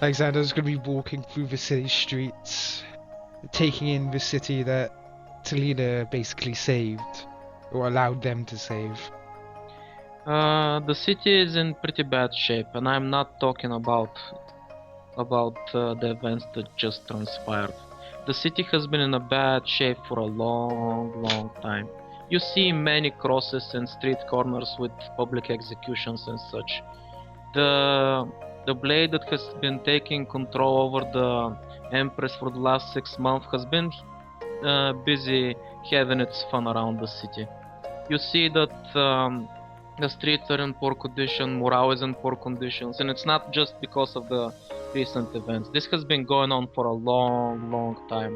Alexander's going to be walking through the city streets, taking in the city that Talina basically saved, or allowed them to save. The city is in pretty bad shape, and I'm not talking about the events that just transpired. The city has been in a bad shape for a long time. You see many crosses and street corners with public executions and such. The blade that has been taking control over the Empress for the last 6 months has been busy having its fun around the city. You see that the streets are in poor condition, morale is in poor conditions, and it's not just because of the recent events. This has been going on for a long time.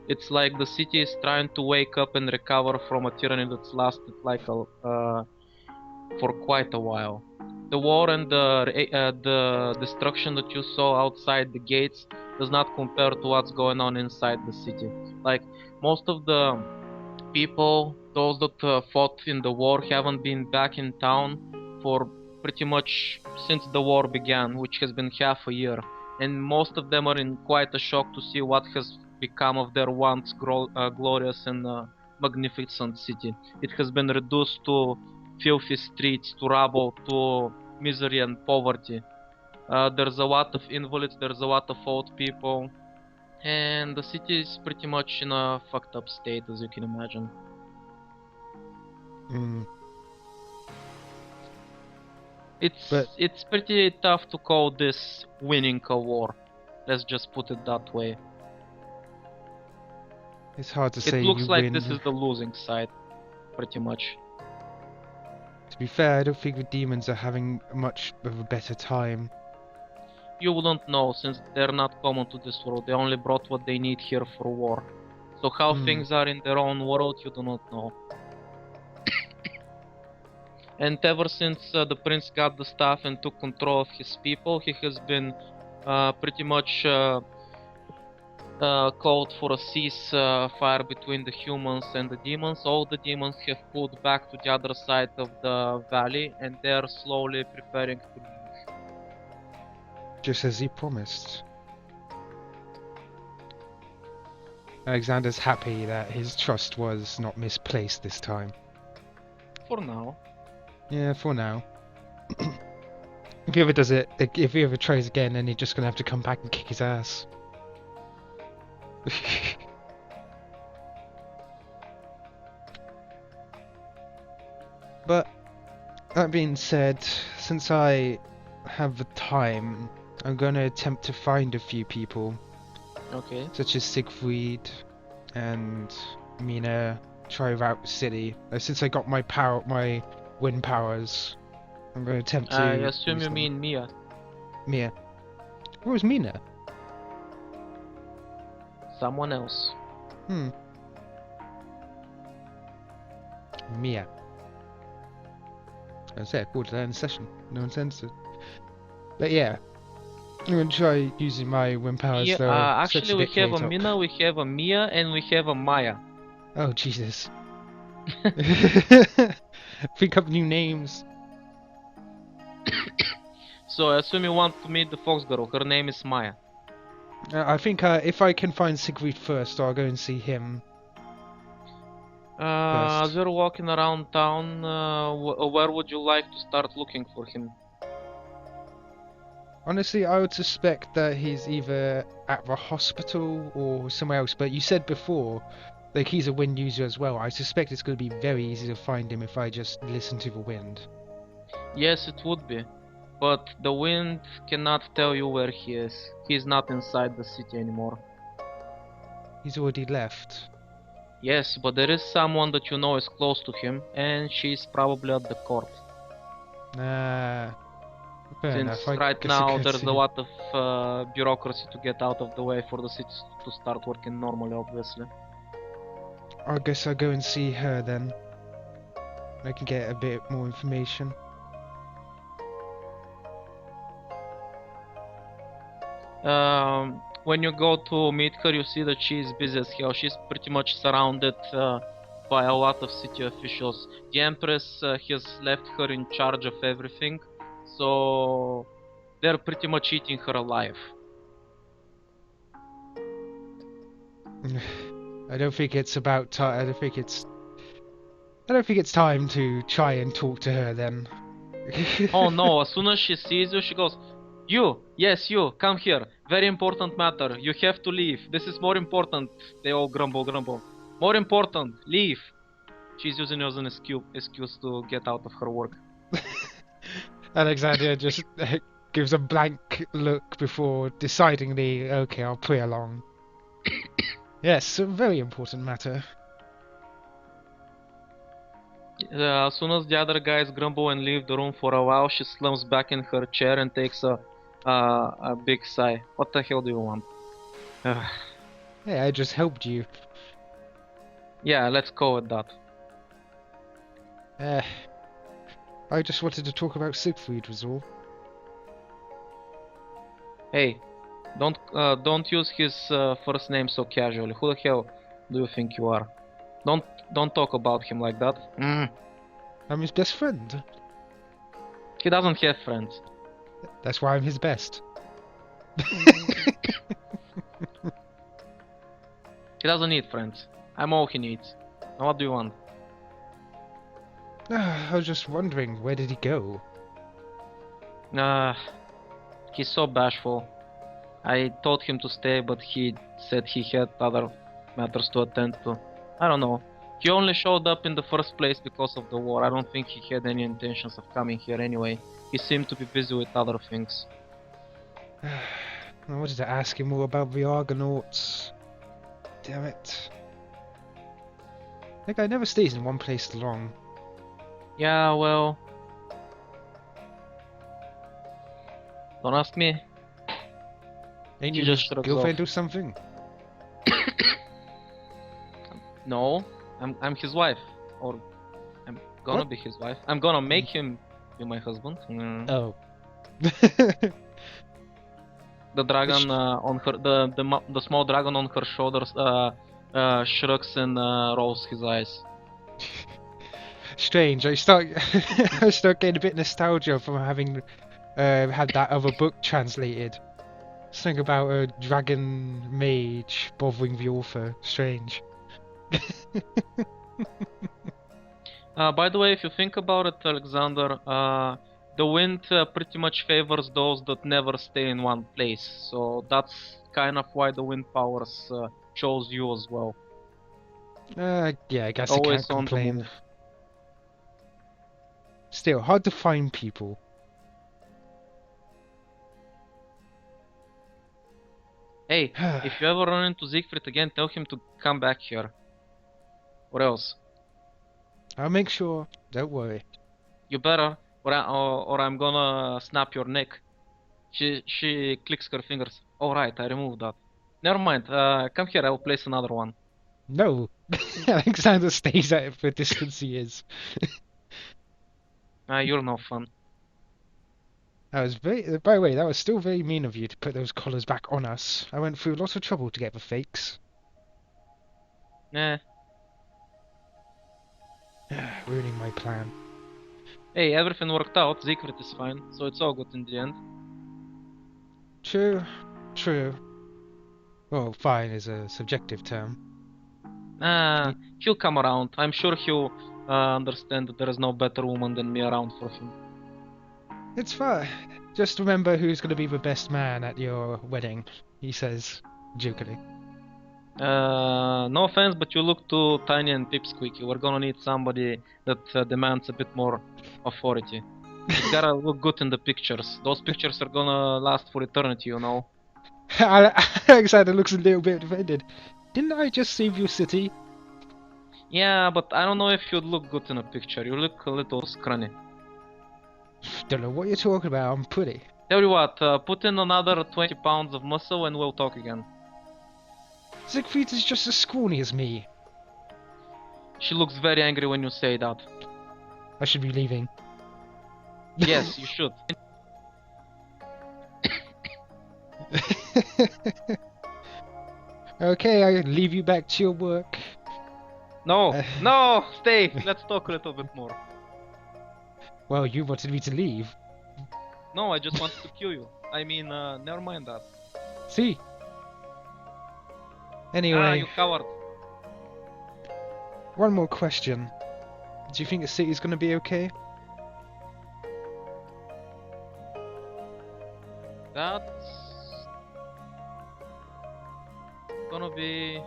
It's like the city is trying to wake up and recover from a tyranny that's lasted like for quite a while. The war and the destruction that you saw outside the gates does not compare to what's going on inside the city. Like, most of the people, those that fought in the war, haven't been back in town for pretty much since the war began, which has been half a year. And most of them are in quite a shock to see what has become of their once glorious and magnificent city. It has been reduced to filthy streets, to rubble, to misery and poverty. There's a lot of invalids, there's a lot of old people, and the city is pretty much in a fucked up state, as you can imagine. It's pretty tough to call this winning a war. Let's just put it that way. It's hard to say. It looks you like win. this is the losing side, pretty much. To be fair, I don't think the demons are having much of a better time. You wouldn't know, since they're not common to this world. They only brought what they need here for war. So how things are in their own world, you do not know. And ever since the prince got the staff and took control of his people, he has been pretty much called for a ceasefire between the humans and the demons. All the demons have pulled back to the other side of the valley, and they're slowly preparing to leave. Just as he promised. Alexander's happy that his trust was not misplaced this time. For now. Yeah, for now. If he ever does it, if he ever tries again, then he's just gonna have to come back and kick his ass. But that being said, since I have the time, I'm gonna attempt to find a few people. Okay. Such as Siegfried and Mina, try out the city. Since I got my wind powers, I'm gonna attempt to. I assume you mean Mia. Mia. Where was Mina? Someone else. Mia. I said, I called her in session. No one censored. But yeah, I'm gonna try using my wind powers. Yeah, though. actually, we have a Mina, we have a Mia, and we have a Maya. Oh Jesus! Think up new names. So I assume you want to meet the fox girl. Her name is Maya. I think if I can find Siegfried first, I'll go and see him. As you're walking around town, where would you like to start looking for him? Honestly, I would suspect that he's either at the hospital or somewhere else. But you said before, like, he's a wind user as well. I suspect it's going to be very easy to find him if I just listen to the wind. Yes, it would be. But the wind cannot tell you where he is. He's not inside the city anymore. He's already left. Yes, but there is someone that you know is close to him, and she's probably at the court. Since right now there's a lot of bureaucracy to get out of the way for the city to start working normally, obviously. I guess I'll go and see her then. I can get a bit more information. When you go to meet her, you see that she is busy as hell. She's pretty much surrounded by a lot of city officials. The Empress has left her in charge of everything, so they're pretty much eating her alive. I don't think it's about time. I don't think it's. I don't think it's time to try and talk to her then. Oh no, as soon as she sees you, she goes, "You, yes, you, come here. Very important matter. You have to leave. This is more important." They all grumble. More important, leave. She's using it as an excuse to get out of her work. Alexander just gives a blank look before decidingly, okay, I'll play along. Yes, a very important matter. As soon as the other guys grumble and leave the room for a while, she slumps back in her chair and takes a big sigh. What the hell do you want? Hey, I just helped you. Yeah, let's go with that. I just wanted to talk about Siegfried was all. Hey, don't use his first name so casually. Who the hell do you think you are? Don't talk about him like that. I'm his best friend. He doesn't have friends. That's why I'm his best. He doesn't need friends. I'm all he needs. Now what do you want? I was just wondering, where did he go? He's so bashful. I told him to stay, but he said he had other matters to attend to. I don't know. He only showed up in the first place because of the war. I don't think he had any intentions of coming here anyway. He seemed to be busy with other things. I wanted to ask him more about the Argonauts. Damn it. That guy never stays in one place long. Yeah, well... Don't ask me. Ain't He you just his shrugs girlfriend off. or something? No, I'm his wife. Or I'm gonna What? be his wife. I'm gonna make him be my husband. Oh. The dragon on her, the small dragon on her shoulders shrugs and rolls his eyes. Strange. I start I start getting a bit nostalgia from having had that other book translated. Something about a dragon mage bothering the author. Strange. By the way, if you think about it, Alexander, the wind pretty much favors those that never stay in one place. So that's kind of why the wind powers chose you as well. Yeah, I guess I Always can't on the complain. move. Still, hard to find people. Hey, if you ever run into Siegfried again, tell him to come back here. Or else. I'll make sure. Don't worry. You better, or I'm gonna snap your neck. She clicks her fingers. All right, I removed that. Never mind. Come here. I will place another one. No. Alexander stays at the distance he is. You're no fun. That was very. By the way, that was still very mean of you to put those collars back on us. I went through lots of trouble to get the fakes. Eh. Ruining my plan. Hey, everything worked out. Siegfried is fine, so it's all good in the end. True. True. Well, fine is a subjective term. He'll come around. I'm sure he'll understand that there is no better woman than me around for him. It's fine. Just remember who's going to be the best man at your wedding, he says, jokingly. No offense, but you look too tiny and pipsqueaky. We're gonna need somebody that demands a bit more authority. You gotta look good in the pictures. Those pictures are gonna last for eternity, you know. Alexander looks a little bit offended. Didn't I just save your city? Yeah, but I don't know if you'd look good in a picture. You look a little scrawny. Don't know what you're talking about, I'm pretty. Tell you what, put in another 20 pounds of muscle and we'll talk again. Siegfried is just as scrawny as me. She looks very angry when you say that. I should be leaving. Yes, you should. Okay, I leave you back to your work. No, no, stay. Let's talk a little bit more. Well, you wanted me to leave. No, I just wanted to kill you. I mean, never mind that. See? Anyway, you coward. one more question. Do you think the city's gonna be okay? That's gonna be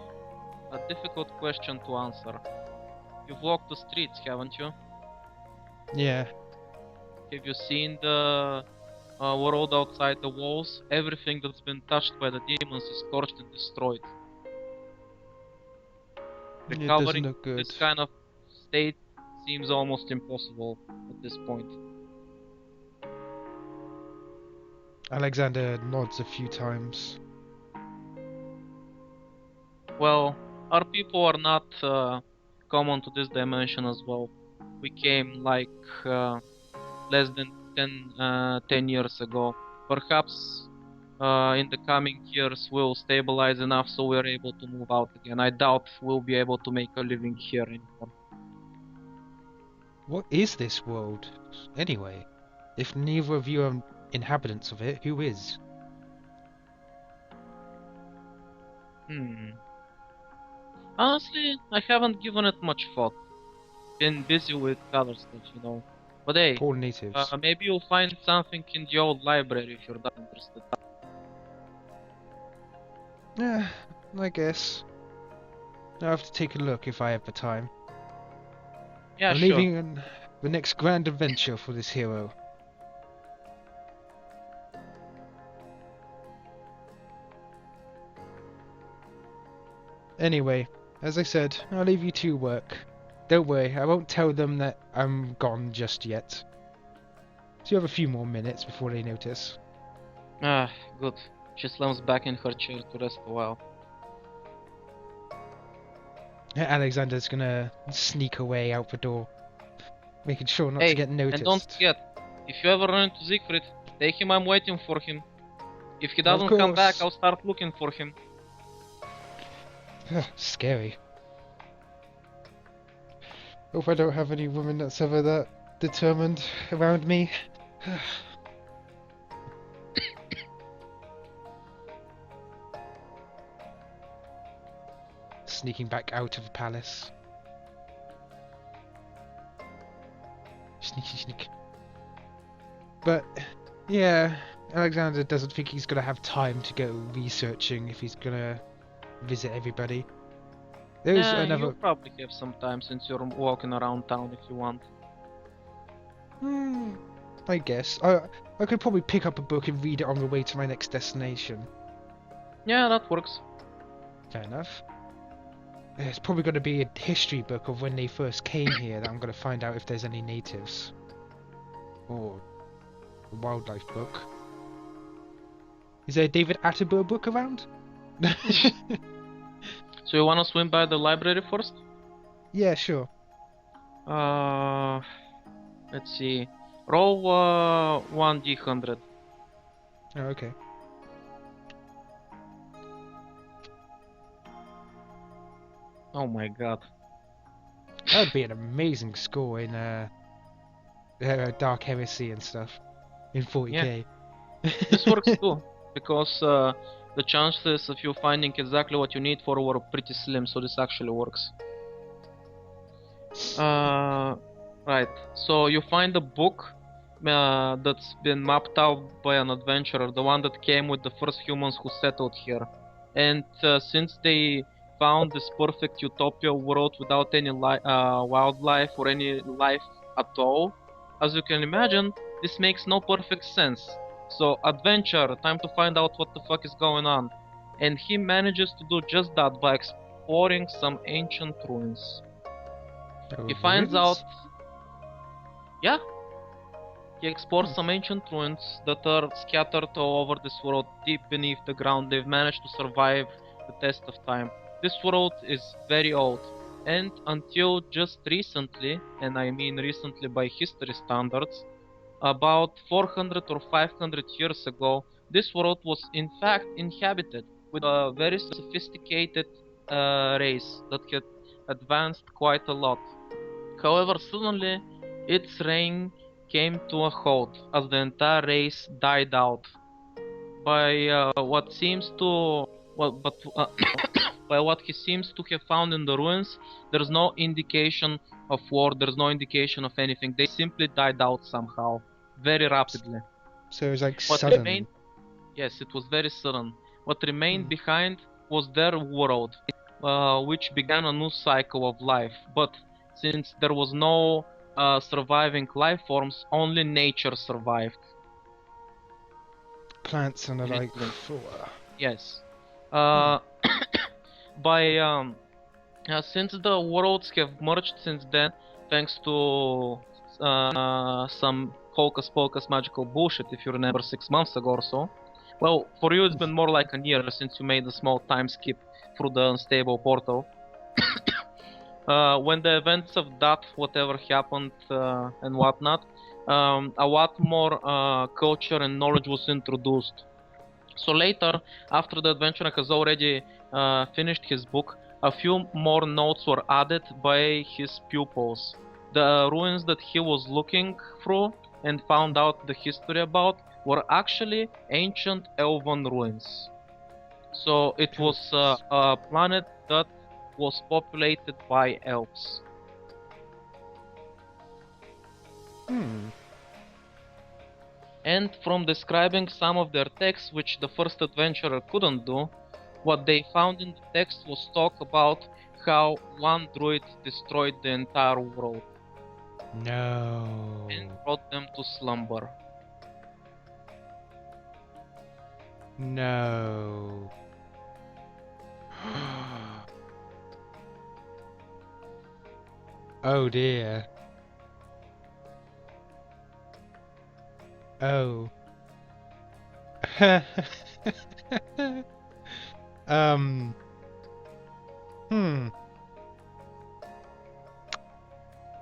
a difficult question to answer. You've walked the streets, haven't you? Yeah. Have you seen the world outside the walls? Everything that's been touched by the demons is scorched and destroyed. It doesn't Recovering look good. this kind of state seems almost impossible at this point. Alexander nods a few times. Well, our people are not common to this dimension as well. We came like less than 10 years ago. Perhaps in the coming years we'll stabilize enough so we're able to move out again. I doubt we'll be able to make a living here anymore. What is this world, anyway? If neither of you are inhabitants of it, who is? Honestly, I haven't given it much thought. Been busy with other stuff, you know. But hey, All natives. maybe you'll find something in the old library if you're that interested. Yeah, I guess. I'll have to take a look if I have the time. Yeah, I'm sure. leaving on the next grand adventure for this hero. Anyway, as I said, I'll leave you to work. Don't worry, I won't tell them that I'm gone just yet. So you have a few more minutes before they notice. Ah, good. She slams back in her chair to rest a while. Alexander's gonna sneak away out the door, making sure not Hey, to get noticed. and don't forget, if you ever run into Siegfried, tell him I'm waiting for him. If he doesn't come back, course. I'll start looking for him. Scary. Hope I don't have any woman that's ever that determined around me. Sneaking back out of the palace. Sneaky sneak. But, yeah, Alexander doesn't think he's gonna have time to go researching if he's gonna visit everybody. There's Yeah, another... you'll probably have some time since you're walking around town if you want. I guess. I could probably pick up a book and read it on the way to my next destination. Yeah, that works. Fair enough. It's probably going to be a history book of when they first came here that I'm going to find out if there's any natives. Or a wildlife book. Is there a David Attenborough book around? So you wanna swim by the library first? Yeah, sure. Let's see. Roll 1d100. Oh, okay. Oh my god. That would be an amazing score in Dark Heresy and stuff. In 40k. This works too, because the chances of you finding exactly what you need for were pretty slim, so this actually works. Right, so you find a book that's been mapped out by an adventurer, the one that came with the first humans who settled here. And since they found this perfect utopia world without any wildlife or any life at all, as you can imagine, this makes no perfect sense. So, adventure, time to find out what the fuck is going on. And he manages to do just that by exploring some ancient ruins. He finds out... Yeah, he explores some ancient ruins that are scattered all over this world, deep beneath the ground. They've managed to survive the test of time. This world is very old, and until just recently, and I mean recently by history standards, about 400 or 500 years ago, this world was in fact inhabited with a very sophisticated race that had advanced quite a lot. However, suddenly its reign came to a halt as the entire race died out by what seems to by what he seems to have found in the ruins, there's no indication of war, there's no indication of anything. They simply died out somehow, very rapidly. So it was like What sudden. remained, yes, it was very sudden. What remained Hmm. behind was their world, which began a new cycle of life. But since there was no surviving life forms, only nature survived. Plants and like Literally. flora. Yes. Uh, by since the worlds have merged since then, thanks to some hocus pocus magical bullshit, if you remember 6 months ago or so. Well, for you it's been more like a year since you made a small time skip through the unstable portal. When the events of that, whatever happened and whatnot, a lot more culture and knowledge was introduced. So later, after the adventurer has already finished his book, a few more notes were added by his pupils. The ruins that he was looking through and found out the history about were actually ancient elven ruins. So it was a planet that was populated by elves. And from describing some of their texts, which the first adventurer couldn't do, what they found in the text was talk about how one druid destroyed the entire world No. and brought them to slumber. No. Oh dear. Oh. um. Hmm.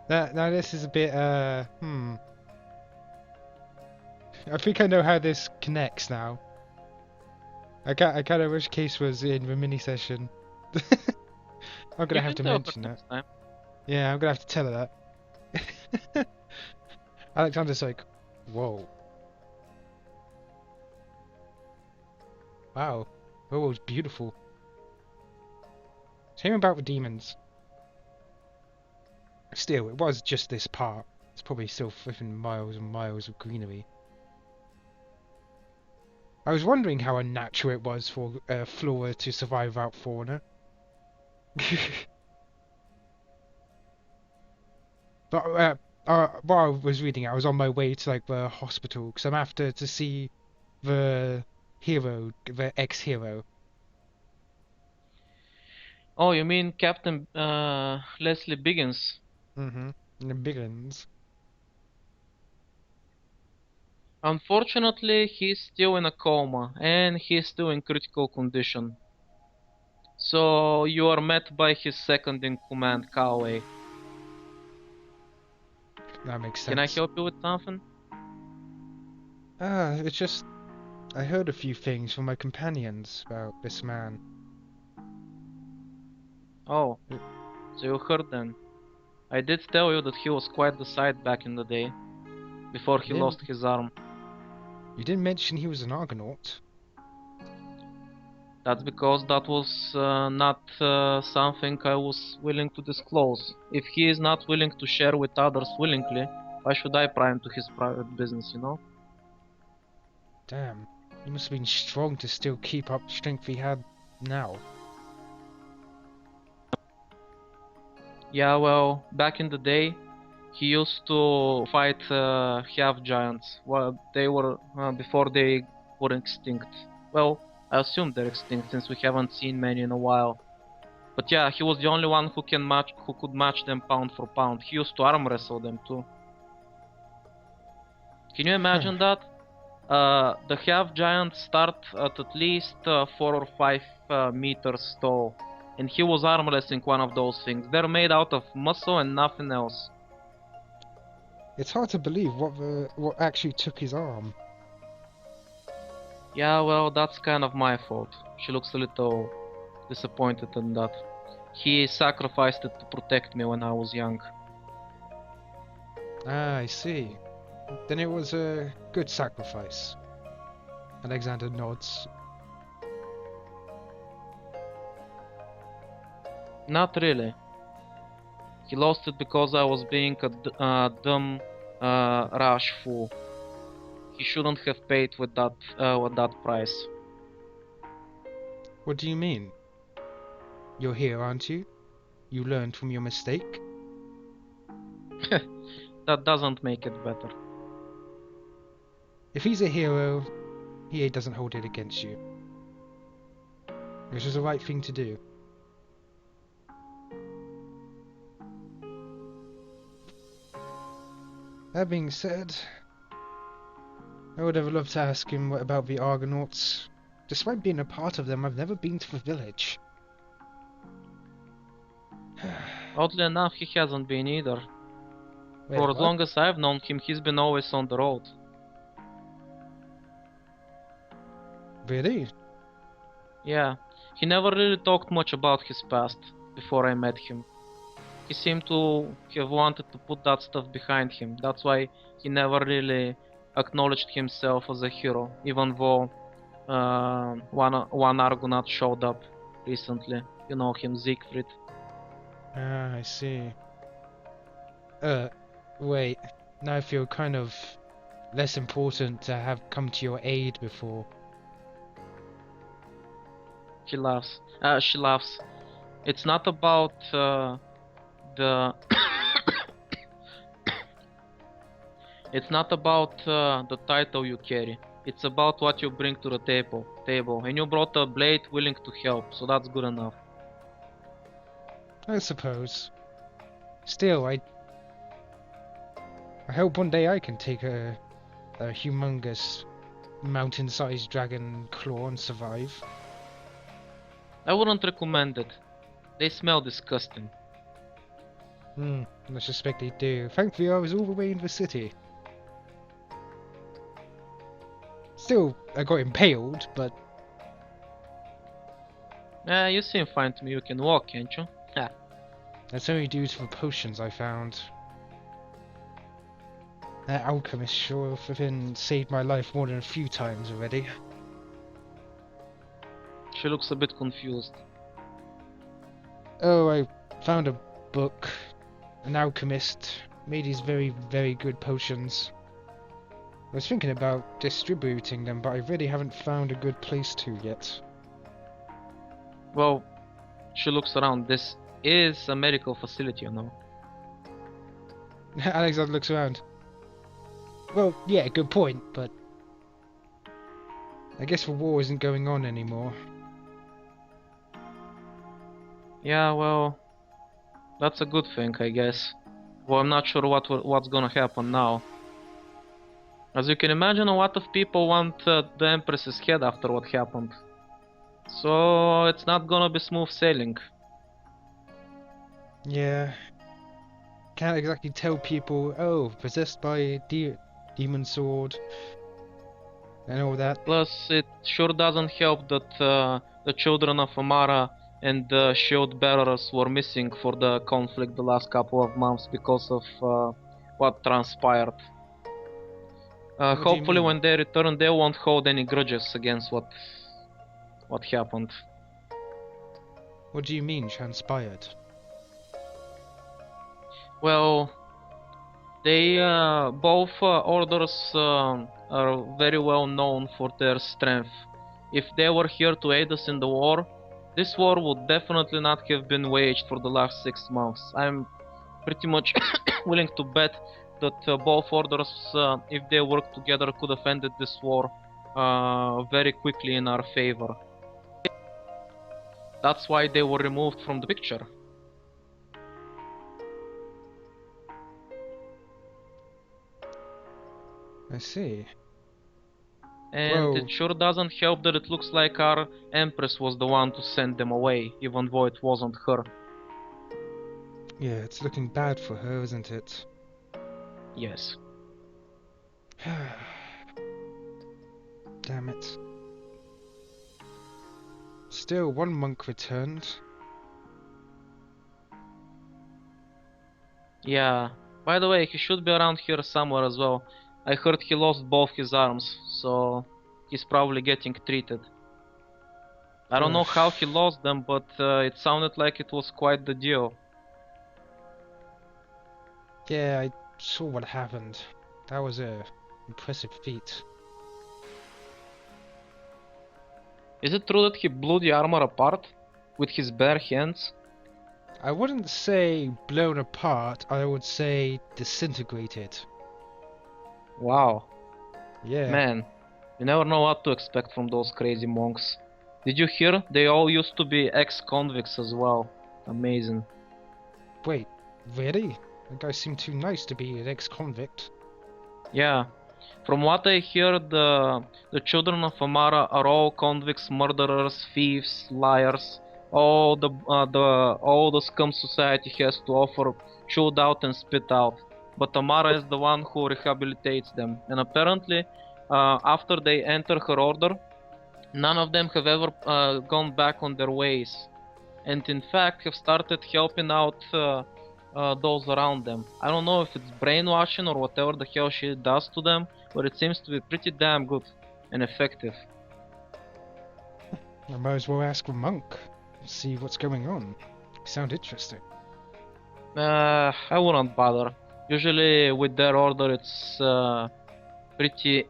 Now this is a bit. I think I know how this connects now. I kind of wish Case was in the mini session. I'm gonna You have can to tell her mention that. next time. Yeah, I'm gonna have to tell her that. Alexander's like, whoa. Wow. Oh, it was beautiful. Same about the demons. Still, it was just this part. It's probably still flipping miles and miles of greenery. I was wondering how unnatural it was for flora to survive without fauna. But while I was reading it, I was on my way to like the hospital because I'm after to see the hero, the ex-hero. Oh, you mean Captain Leslie Biggins? Mm-hmm. The villains. Unfortunately, he's still in a coma and he's still in critical condition. So you are met by his second in command, Coway. That makes Can I sense. help you with something? It's just I heard a few things from my companions about this man. Oh, Uh, so you heard then. I did tell you that he was quite the sight back in the day, before he You didn't, lost his arm. you didn't mention he was an Argonaut. That's because that was not something I was willing to disclose. If he is not willing to share with others willingly, why should I pry into his private business, you know? Damn, he must have been strong to still keep up the strength he had now. Yeah, well, back in the day, he used to fight half giants. Well, they were before they were extinct. Well, I assume they're extinct since we haven't seen many in a while. But yeah, he was the only one who could match them pound for pound. He used to arm wrestle them too. Can you Huh. imagine that? The half giants start at least 4 or 5 meters tall, and he was arm wrestling one of those things. They're made out of muscle and nothing else. It's hard to believe what actually took his arm. Yeah, well, that's kind of my fault. She looks a little disappointed in that. He sacrificed it to protect me when I was young. Ah, I see. Then it was a good sacrifice. Alexander nods. Not really. He lost it because I was being a dumb rash fool. He shouldn't have paid with that price. What do you mean? You're here, aren't you? You learned from your mistake? That doesn't make it better. If he's a hero, he doesn't hold it against you. Which is the right thing to do. That being said, I would have loved to ask him about the Argonauts. Despite being a part of them, I've never been to the village. Oddly enough, he hasn't been either. Wait, For as what? long as I've known him, he's been always on the road. Really? Yeah, he never really talked much about his past before I met him. He seemed to have wanted to put that stuff behind him. That's why he never really acknowledged himself as a hero, even though one Argonaut showed up recently. You know him, Siegfried. Ah, I see. Wait. Now I feel kind of less important to have come to your aid before. He laughs. She laughs. It's not about the. It's not about the title you carry. It's about what you bring to the table. And you brought a blade willing to help, so that's good enough. I suppose. Still, I hope one day I can take a humongous mountain-sized dragon claw and survive. I wouldn't recommend it. They smell disgusting. I suspect they do. Thankfully, I was all the way in the city. Still, I got impaled, but You seem fine to me. You can walk, can't you? Ha. that's only due to the potions I found. That alchemist sure flippin' saved my life more than a few times already. She looks a bit confused. Oh, I found a book. An alchemist made these very, very good potions. I was thinking about distributing them, but I really haven't found a good place to yet. Well, she looks around. This is a medical facility, you know. Alexander looks around. Well, yeah, good point, but I guess the war isn't going on anymore. Yeah, well, that's a good thing, I guess. Well, I'm not sure what's gonna happen now. As you can imagine, a lot of people want the Empress's head after what happened. So it's not gonna be smooth sailing. Yeah. Can't exactly tell people, oh, possessed by a demon sword and all that. Plus, it sure doesn't help that the children of Amara and the shield bearers were missing for the conflict the last couple of months because of what transpired. What do you Hopefully mean? when they return they won't hold any grudges against what happened. What do you mean, transpired? Well, they both orders are very well known for their strength. If they were here to aid us in the war, this war would definitely not have been waged for the last 6 months. I'm pretty much willing to bet that both orders, if they worked together, could have ended this war very quickly in our favor. That's why they were removed from the picture. I see. And Whoa. it sure doesn't help that it looks like our Empress was the one to send them away, even though it wasn't her. Yeah, it's looking bad for her, isn't it? Yes. Damn it. Still, one monk returned. Yeah. By the way, he should be around here somewhere as well. I heard he lost both his arms, so he's probably getting treated. I don't know Ugh. how he lost them, but it sounded like it was quite the deal. Yeah, I saw what happened. That was a impressive feat. Is it true that he blew the armor apart with his bare hands? I wouldn't say blown apart, I would say disintegrated. Wow, Yeah, man, you never know what to expect from those crazy monks. Did you hear? They all used to be ex-convicts as well. Amazing. wait, really? That guy seemed too nice to be an ex-convict. Yeah, from what I hear, the children of Amara are all convicts, murderers, thieves, liars. All the scum society has to offer, chewed out and spit out. But Amara is the one who rehabilitates them, and apparently, after they enter her order, none of them have ever gone back on their ways, and in fact have started helping out those around them. I don't know if it's brainwashing or whatever the hell she does to them, but it seems to be pretty damn good and effective. I might as well ask a monk, see what's going on. Sound interesting. I wouldn't bother. Usually with their order it's pretty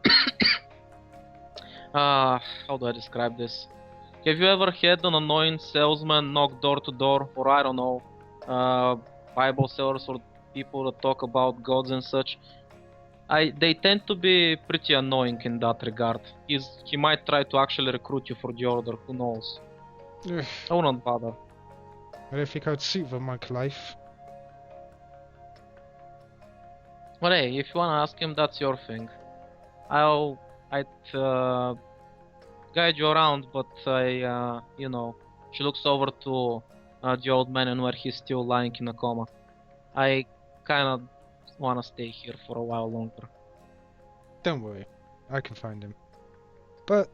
how do I describe this? Have you ever had an annoying salesman knock door to door, or I don't know, uh, Bible sellers or people that talk about gods and such? They tend to be pretty annoying in that regard. He might try to actually recruit you for the order. Who knows? Ugh, I wouldn't bother. I don't think I'd suit the monk life. But hey, if you wanna ask him, that's your thing. I'd guide you around, but she looks over to the old man and where he's still lying in a coma. I kinda wanna stay here for a while longer. Don't worry, I can find him. But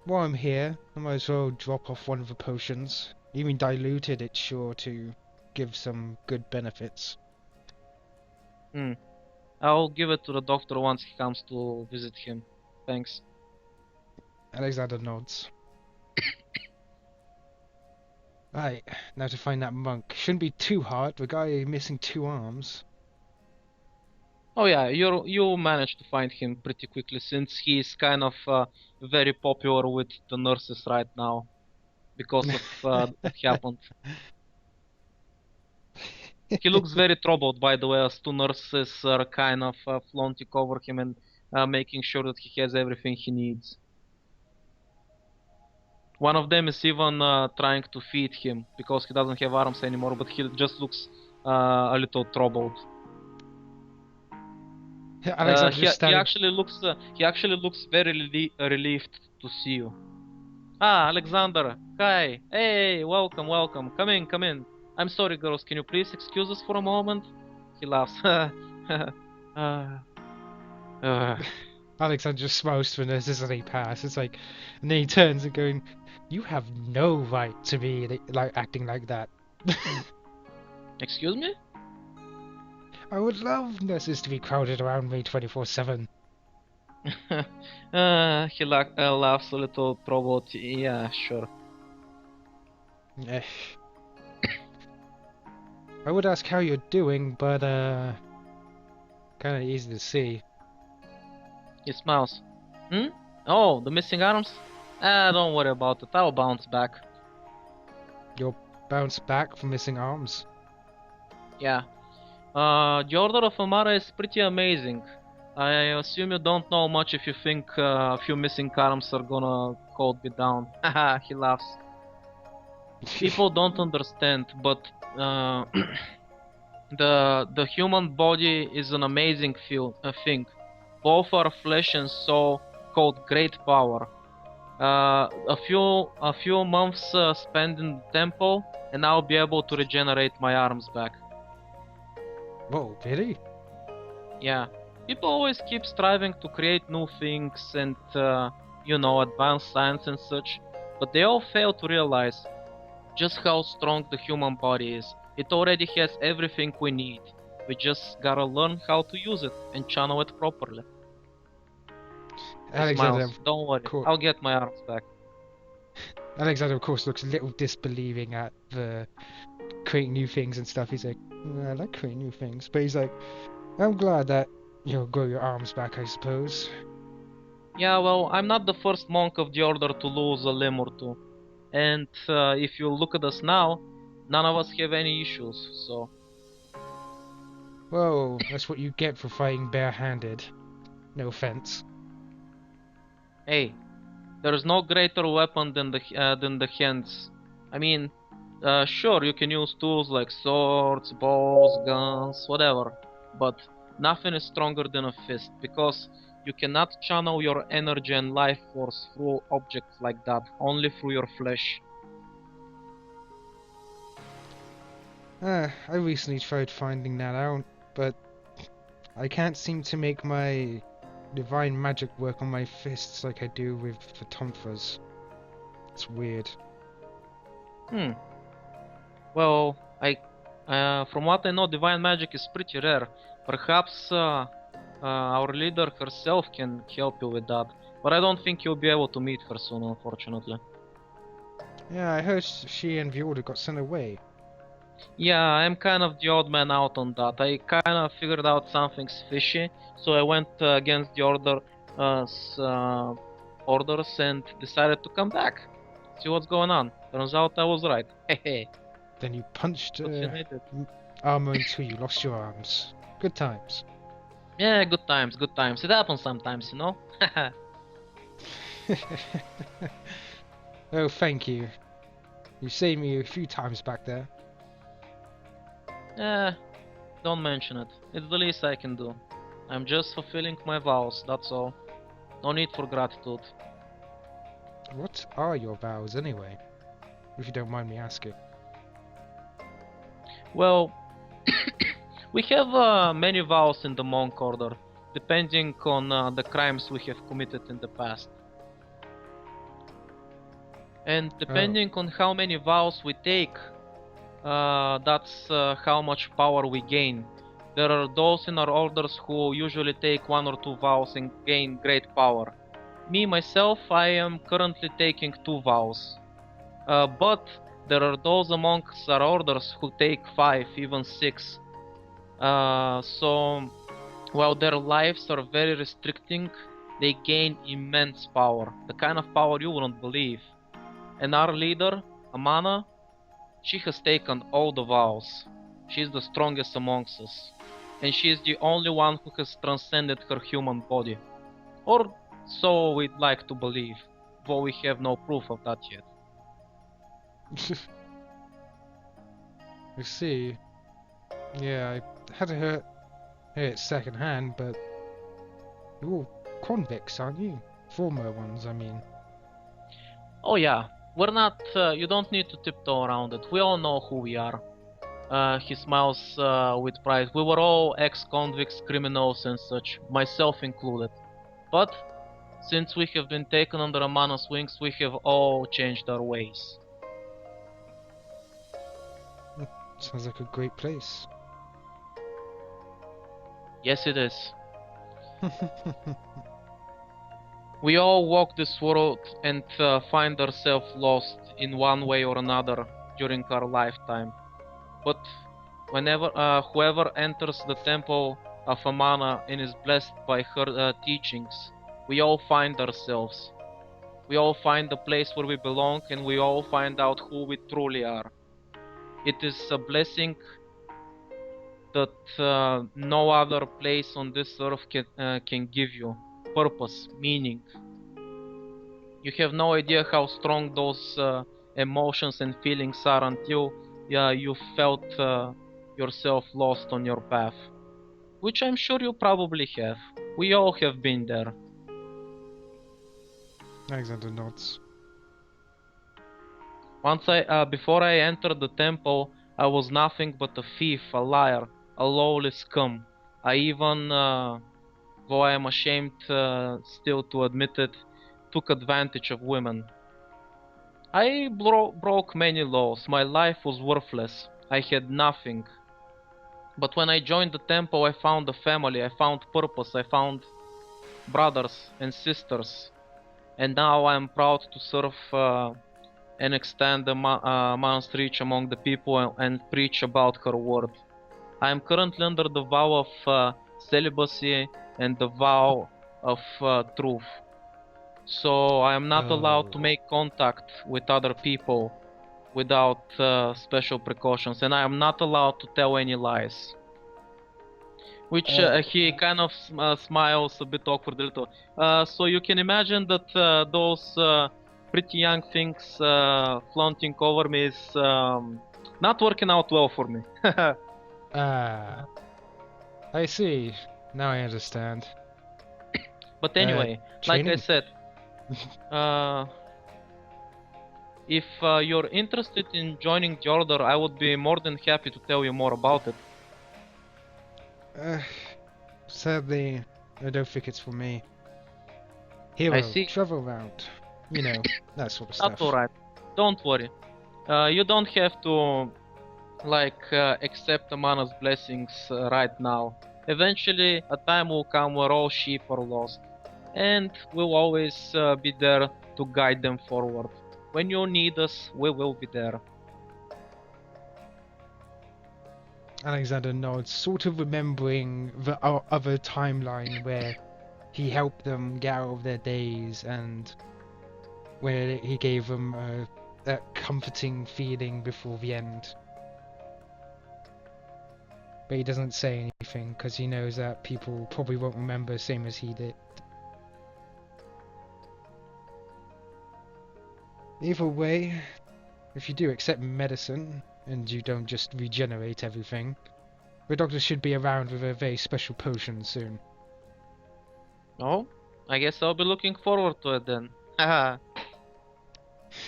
while I'm here, I might as well drop off one of the potions. Even diluted, it's sure to give some good benefits. Hmm. I'll give it to the doctor once he comes to visit him. Thanks. Alexander nods. Right, now to find that monk. Shouldn't be too hard, the guy missing 2 arms. Oh yeah, you managed to find him pretty quickly since he's kind of very popular with the nurses right now because of what happened. He looks very troubled, by the way, as two nurses are kind of flaunting over him and making sure that he has everything he needs. One of them is even trying to feed him because he doesn't have arms anymore, but he just looks a little troubled. Alexander just standing. He actually looks very relieved to see you. Ah, Alexander. Hi. Hey, welcome. Come in, come in. I'm sorry, girls. Can you please excuse us for a moment? He laughs. uh, Alexander just smiles to the nurses as they pass. It's like, and then he turns and going, "You have no right to be like acting like that." Excuse me? I would love nurses to be crowded around me 24/7. He laughs a little troubled. Yeah, sure. Eh. I would ask how you're doing, but kind of easy to see. He smiles. Hmm? Oh, the missing arms? Ah, don't worry about it. I'll bounce back. You'll bounce back from missing arms. Yeah. The Order of Amara is pretty amazing. I assume you don't know much if you think a few missing arms are gonna hold me down. Haha, he laughs. People don't understand, but uh, the human body is an amazing thing. Both our flesh and soul hold great power. A few months spent in the temple, and I'll be able to regenerate my arms back. Whoa, really? Yeah, people always keep striving to create new things and advance science and such, but they all fail to realize just how strong the human body is. It already has everything we need. We just gotta learn how to use it and channel it properly. He Alexander, smiles. Don't worry, cool. I'll get my arms back. Alexander, of course, looks a little disbelieving at the creating new things and stuff. He's like, I like creating new things. But he's like, I'm glad that you'll grow your arms back, I suppose. Yeah, well, I'm not the first monk of the order to lose a limb or two. And if you look at us now, none of us have any issues, so... Well, that's what you get for fighting barehanded. No offense. Hey, there's no greater weapon than the hands. I mean, sure, you can use tools like swords, bows, guns, whatever, but nothing is stronger than a fist, because you cannot channel your energy and life force through objects like that, only through your flesh. I recently tried finding that out, but I can't seem to make my divine magic work on my fists like I do with the tonfas. It's weird. Hmm. Well, from what I know, divine magic is pretty rare. Perhaps our leader herself can help you with that, but I don't think you'll be able to meet her soon, unfortunately. Yeah, I heard she and Viola got sent away. Yeah, I'm kind of the odd man out on that. I kind of figured out something's fishy, so I went against the orders and decided to come back. See what's going on. Turns out I was right. Hehe. Then you punched What can I do? armor until you lost your arms. Good times. Yeah, good times, good times. It happens sometimes, you know? Oh, thank you. You saved me a few times back there. Eh, don't mention it. It's the least I can do. I'm just fulfilling my vows, that's all. No need for gratitude. What are your vows anyway? If you don't mind me asking. Well, we have many vows in the monk order, depending on the crimes we have committed in the past. And depending on how many vows we take, that's how much power we gain. There are those in our orders who usually take 1 or 2 vows and gain great power. Me, myself, I am currently taking 2 vows. But there are those amongst our orders who take 5, even 6. So, while their lives are very restricting, they gain immense power. The kind of power you wouldn't believe. And our leader, Amana, she has taken all the vows. She is the strongest amongst us. And she is the only one who has transcended her human body. Or so we'd like to believe, though we have no proof of that yet. I see. Yeah, I had to hear it secondhand, but you're all convicts, aren't you? Former ones, I mean. Oh yeah, we're not, you don't need to tiptoe around it. We all know who we are. He smiles with pride. We were all ex-convicts, criminals and such, myself included. But since we have been taken under Amana's wings, we have all changed our ways. Sounds like a great place. Yes, it is. We all walk this world and find ourselves lost in one way or another during our lifetime. But whenever whoever enters the temple of Amana and is blessed by her teachings, we all find ourselves. We all find the place where we belong, and we all find out who we truly are. It is a blessing that no other place on this earth can give you. Purpose, meaning. You have no idea how strong those emotions and feelings are until you felt yourself lost on your path. Which I'm sure you probably have. We all have been there. Alexander nods. Before I entered the temple, I was nothing but a thief, a liar, a lowly scum. I even, though I am ashamed still to admit it, took advantage of women. I broke many laws. My life was worthless. I had nothing. But when I joined the temple, I found a family, I found purpose, I found brothers and sisters. And now I am proud to serve and extend the man's reach among the people and preach about her word. I am currently under the vow of celibacy and the vow of truth. So I am not allowed to Oh. make contact with other people without special precautions, and I am not allowed to tell any lies. Which he kind of smiles a bit awkwardly. Little. So you can imagine that those pretty young things flaunting over me is not working out well for me. Ah, I see. Now I understand. But anyway, like I Training. said, uh, if you're interested in joining the order, I would be more than happy to tell you more about it. Uh, Sadly, I don't think it's for me. I Hero, see. travel around. You know, that sort of That's stuff. alright. Don't worry. You don't have to accept Amana's blessings right now. Eventually, a time will come where all sheep are lost, and we'll always be there to guide them forward. When you need us, we will be there. Alexander nods, sort of remembering the other timeline where he helped them get out of their daze and where he gave them that comforting feeling before the end. But he doesn't say anything because he knows that people probably won't remember the same as he did. Either way, if you do accept medicine and you don't just regenerate everything, the doctor should be around with a very special potion soon. Oh, I guess I'll be looking forward to it then. Haha.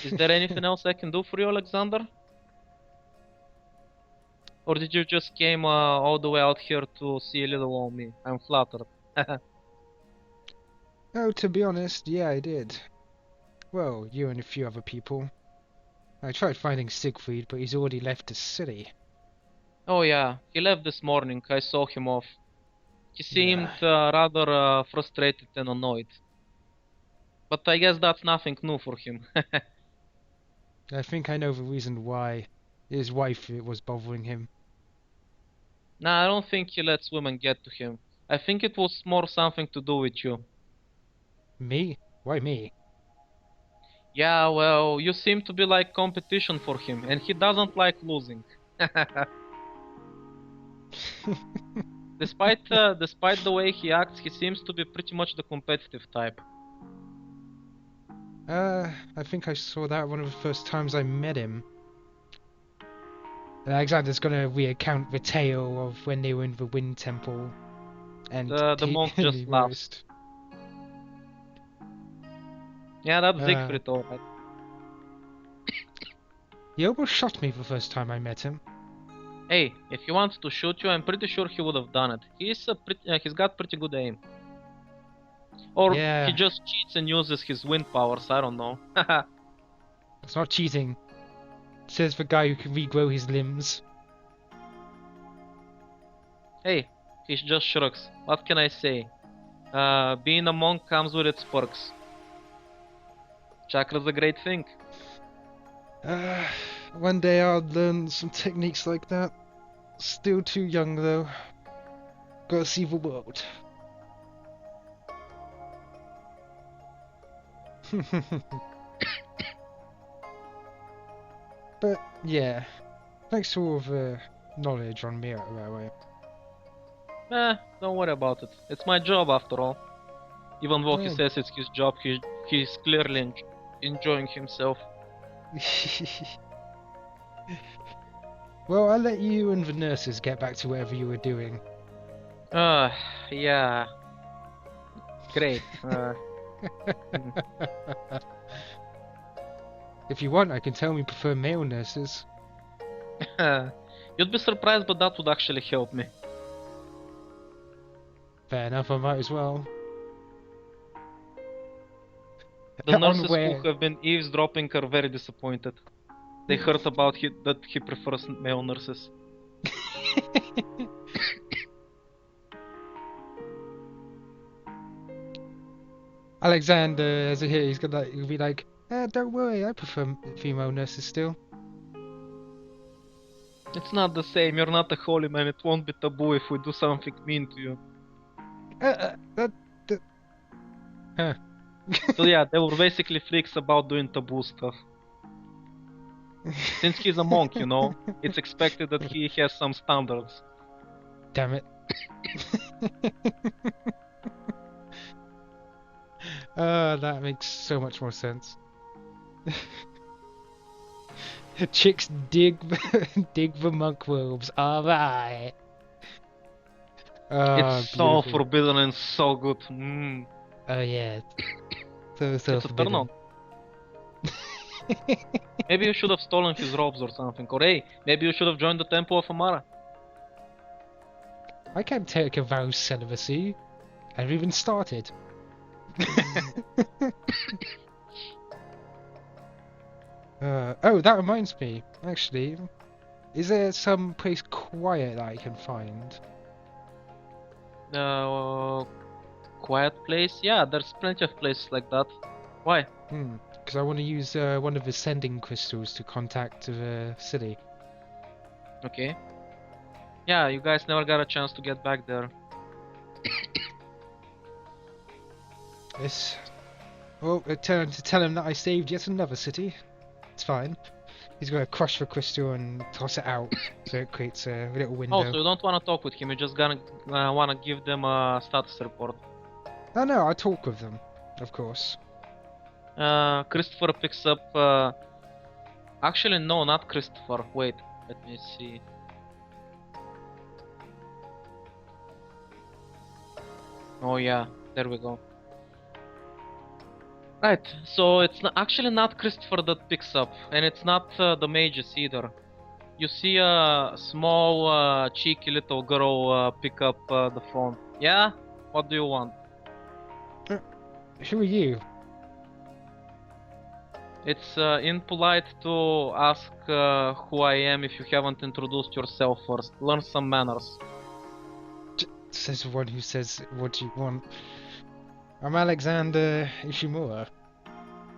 Is there anything else I can do for you, Alexander? Or did you just came all the way out here to see a little old me? I'm flattered. Oh, to be honest, yeah, I did. Well, you and a few other people. I tried finding Siegfried, but he's already left the city. Oh yeah, he left this morning. I saw him off. He Yeah, seemed rather frustrated and annoyed. But I guess that's nothing new for him. I think I know the reason why. His wife was bothering him. Nah, I don't think he lets women get to him. I think it was more something to do with you. Me? Why me? Yeah, well, you seem to be like competition for him, and he doesn't like losing. Despite the way he acts, he seems to be pretty much the competitive type. I think I saw that one of the first times I met him. Alexander's gonna recount the tale of when they were in the Wind Temple and The monk and just he laughs. realized. Yeah, that's Uh, Siegfried, alright. he almost shot me the first time I met him. Hey, if he wanted to shoot you, I'm pretty sure he would have done it. He's got pretty good aim. Or he Yeah, just cheats and uses his wind powers, I don't know. it's not cheating. Says the guy who can regrow his limbs. Hey, he just shrugs. What can I say? Being a monk comes with its perks. Chakra's a great thing. Uh, One day I'll learn some techniques like that. Still too young though. Gotta see the world. But yeah, thanks for all the knowledge on Mira that way. Don't worry about it. It's my job after all. Even though he Oh. says it's his job, he's clearly enjoying himself. Well, I'll let you and the nurses get back to whatever you were doing. Yeah. Great. If you want, I can tell we prefer male nurses. You'd be surprised, but that would actually help me. Fair enough, I might as well. The On nurses who where? have been eavesdropping are very disappointed. They heard about that he prefers male nurses. Alexander, as a hit, he'll be like, Don't worry, I prefer female nurses still. It's not the same, you're not a holy man, it won't be taboo if we do something mean to you. Huh. So yeah, they were basically freaks about doing taboo stuff. Since he's a monk, you know, it's expected that he has some standards. Damn it. That makes so much more sense. Chicks dig dig the monk robes. Alright. It's so Beautiful. forbidden and so good. Mm. Oh yeah. So It's a turn forbidden. on. Maybe you should have stolen his robes or something. Or hey, maybe you should have joined the Temple of Amara. I can't take a vow of celibacy. I've even started. Oh, that reminds me. Actually, is there some place quiet that I can find? Quiet place? Yeah, there's plenty of places like that. Why? Because I want to use one of the sending crystals to contact the city. Okay. Yeah, you guys never got a chance to get back there. Yes. Well, to tell him that I saved yet another city. It's fine. He's gonna crush the crystal and toss it out, so it creates a little window. Oh, so you don't want to talk with him, you're just gonna wanna give them a status report. Oh no, I talk with them, of course. Christopher picks up... Actually, no, not Christopher. Wait, let me see. Oh yeah, there we go. Right, so it's actually not Christopher that picks up, and it's not the mages either. You see a small, cheeky little girl pick up the phone. Yeah? What do you want? Who are you? It's impolite to ask who I am if you haven't introduced yourself first. Learn some manners. Says one who says, "What do you want?" I'm Alexander Ishimura.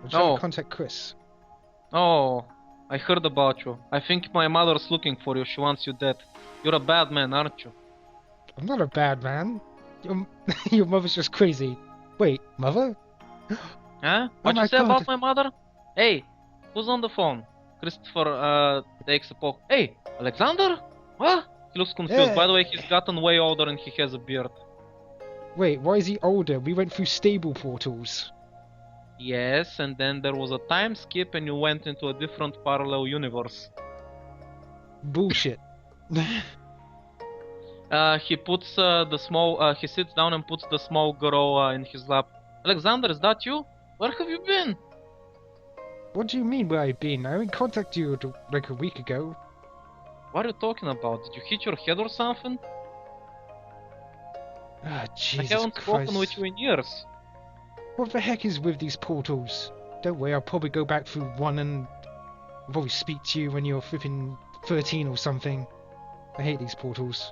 I'm trying to contact Chris. Oh, I heard about you. I think my mother's looking for you. She wants you dead. You're a bad man, aren't you? I'm not a bad man. Your mother's just crazy. Wait, mother? Huh? What you say about my mother? Hey, who's on the phone? Christopher takes a poke. Hey, Alexander? What? He looks confused. By the way, he's gotten way older and he has a beard. Wait, why is he older? We went through stable portals. Yes, and then there was a time skip and you went into a different parallel universe. Bullshit. He puts the small... he sits down and puts the small girl in his lap. Alexander, is that you? Where have you been? What do you mean where I've been? I contacted you like a week ago. What are you talking about? Did you hit your head or something? Ah, Jesus I haven't Christ. spoken with you in years. What the heck is with these portals? Don't worry, I'll probably go back through one and I'll probably speak to you when you're flipping 13 or something. I hate these portals.